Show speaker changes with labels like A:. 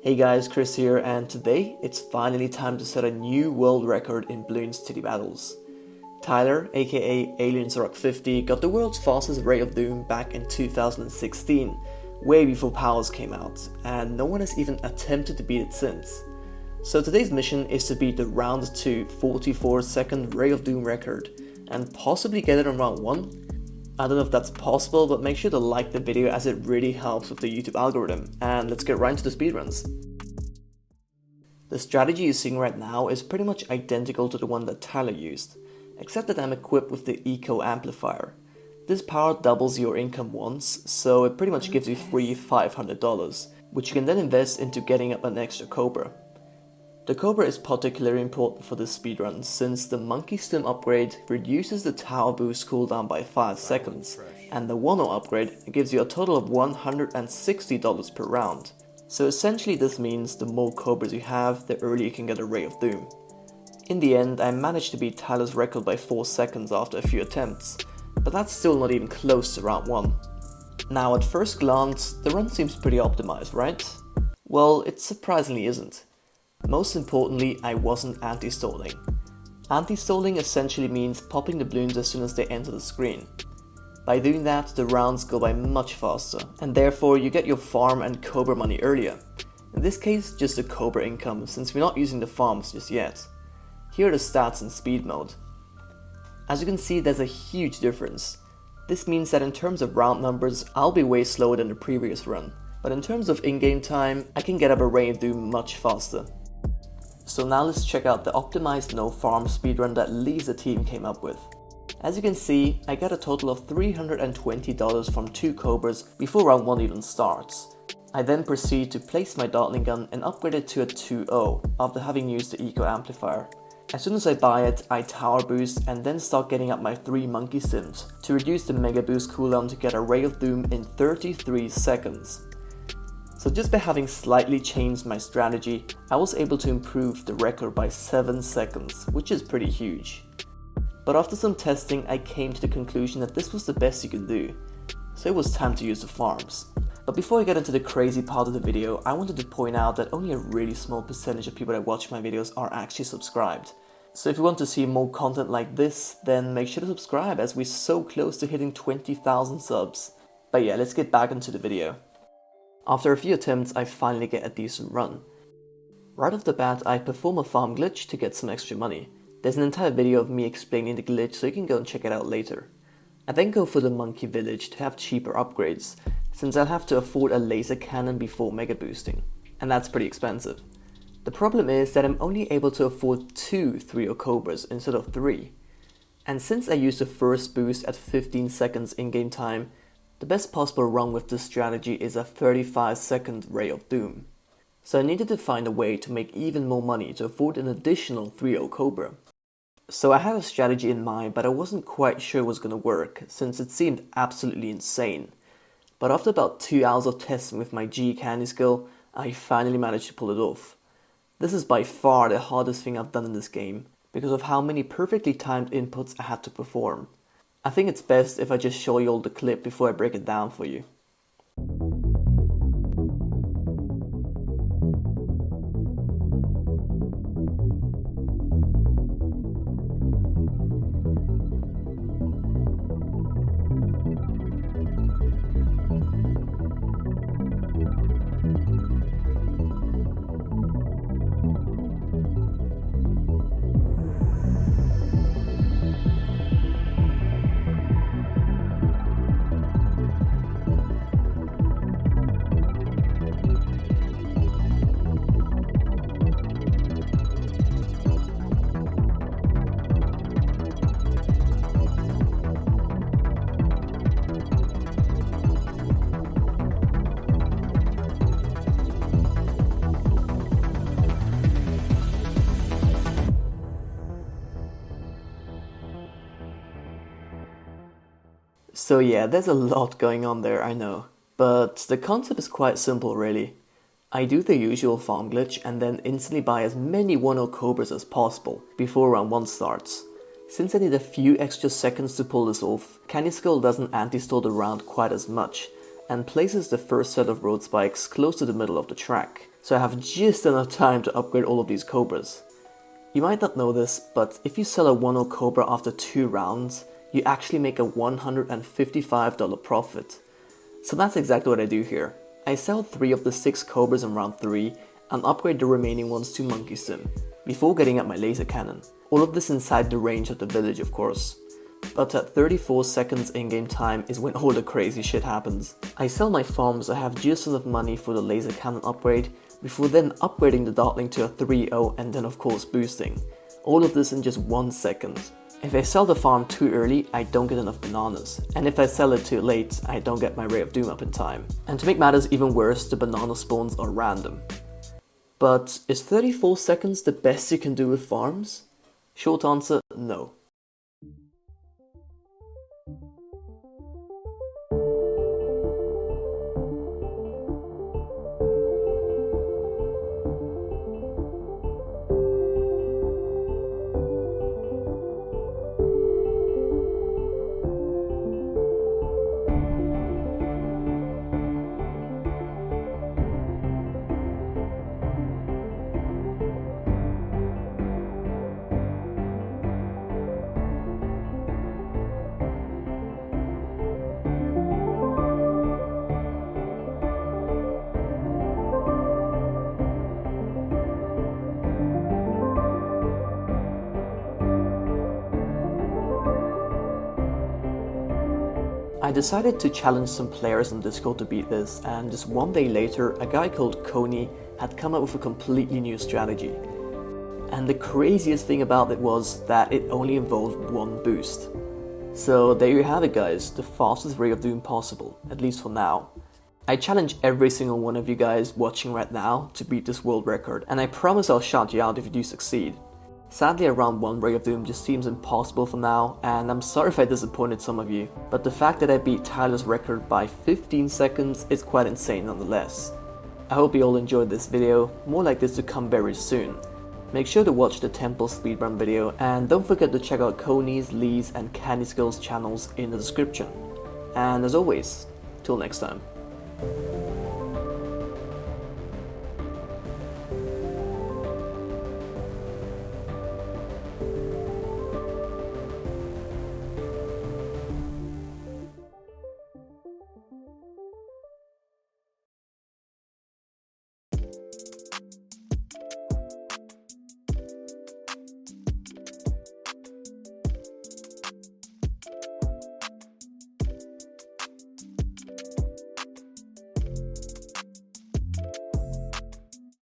A: Hey guys, Chris here, and today it's finally time to set a new world record in Bloons TD battles. Tyler, aka AliensRock50, got the world's fastest Ray of Doom back in 2016, way before Powers came out, and no one has even attempted to beat it since. So today's mission is to beat the round 2 44-second Ray of Doom record, and possibly get it on round 1. I don't know if that's possible, but make sure to like the video as it really helps with the YouTube algorithm, and let's get right into the speedruns. The strategy you're seeing right now is pretty much identical to the one that Tyler used, except that I'm equipped with the Eco Amplifier. This power doubles your income once, so it pretty much gives you free $500, which you can then invest into getting up an extra Cobra. The Cobra is particularly important for this speedrun since the Monkey Stim upgrade reduces the tower boost cooldown by 5 seconds, and the 1-0 upgrade gives you a total of $160 per round. So essentially this means the more Cobras you have, the earlier you can get a Ray of Doom. In the end, I managed to beat Tyler's record by 4 seconds after a few attempts, but that's still not even close to round 1. Now at first glance, the run seems pretty optimized, right? Well, it surprisingly isn't. Most importantly, I wasn't anti-stalling. Anti-stalling essentially means popping the balloons as soon as they enter the screen. By doing that, the rounds go by much faster, and therefore you get your farm and Cobra money earlier. In this case, just the Cobra income, since we're not using the farms just yet. Here are the stats in speed mode. As you can see, there's a huge difference. This means that in terms of round numbers, I'll be way slower than the previous run, but in terms of in-game time, I can get up a Ray of Doom much faster. So now let's check out the optimized no farm speedrun that Lisa team came up with. As you can see, I got a total of $320 from 2 Cobras before round 1 even starts. I then proceed to place my dartling gun and upgrade it to a 2-0 after having used the Eco Amplifier. As soon as I buy it, I tower boost and then start getting up my 3 Monkey Stims to reduce the Mega Boost cooldown to get a Ray of Doom in 33 seconds. So just by having slightly changed my strategy, I was able to improve the record by 7 seconds, which is pretty huge. But after some testing, I came to the conclusion that this was the best you could do, so it was time to use the farms. But before I get into the crazy part of the video, I wanted to point out that only a really small percentage of people that watch my videos are actually subscribed. So if you want to see more content like this, then make sure to subscribe as we're so close to hitting 20,000 subs. But yeah, let's get back into the video. After a few attempts, I finally get a decent run. Right off the bat, I perform a farm glitch to get some extra money. There's an entire video of me explaining the glitch, so you can go and check it out later. I then go for the monkey village to have cheaper upgrades, since I'll have to afford a laser cannon before mega boosting, and that's pretty expensive. The problem is that I'm only able to afford 2 3-0 Cobras instead of 3. And since I used the first boost at 15 seconds in-game time, the best possible run with this strategy is a 35-second Ray of Doom. So I needed to find a way to make even more money to afford an additional 3-0 Cobra. So I had a strategy in mind, but I wasn't quite sure it was going to work, since it seemed absolutely insane. But after about 2 hours of testing with my G candy skill, I finally managed to pull it off. This is by far the hardest thing I've done in this game, because of how many perfectly timed inputs I had to perform. I think it's best if I just show you all the clip before I break it down for you. So yeah, there's a lot going on there, I know. But the concept is quite simple really. I do the usual farm glitch and then instantly buy as many 1-0 Cobras as possible before round 1 starts. Since I need a few extra seconds to pull this off, Candy Skull doesn't anti-stall the round quite as much, and places the first set of road spikes close to the middle of the track. so I have just enough time to upgrade all of these cobras. You might not know this, but if you sell a 1-0 cobra after 2 rounds, you actually make a $155 profit. So that's exactly what I do here. I sell 3 of the 6 cobras in round 3 and upgrade the remaining ones to monkey sim, before getting at my laser cannon. All of this inside the range of the village, of course. But at 34 seconds in-game time is when all the crazy shit happens. I sell my farms so I have just enough money for the laser cannon upgrade, before then upgrading the dartling to a 3-0 and then of course boosting. All of this in just 1 second. If I sell the farm too early, I don't get enough bananas, and if I sell it too late, I don't get my Ray of Doom up in time. And to make matters even worse, the banana spawns are random. But is 34 seconds the best you can do with farms? Short answer, no. I decided to challenge some players on Discord to beat this, and just 1 day later, a guy called Coney had come up with a completely new strategy. And the craziest thing about it was that it only involved 1 boost. So there you have it guys, the fastest Ray of Doom possible, at least for now. I challenge every single one of you guys watching right now to beat this world record, and I promise I'll shout you out if you do succeed. Sadly, a round 1 Ray of Doom just seems impossible for now, and I'm sorry if I disappointed some of you, but the fact that I beat Tyler's record by 15 seconds is quite insane nonetheless. I hope you all enjoyed this video, more like this to come very soon. Make sure to watch the Temple speedrun video, and don't forget to check out Coney's, Lee's and Candy Skills channels in the description. And as always, till next time.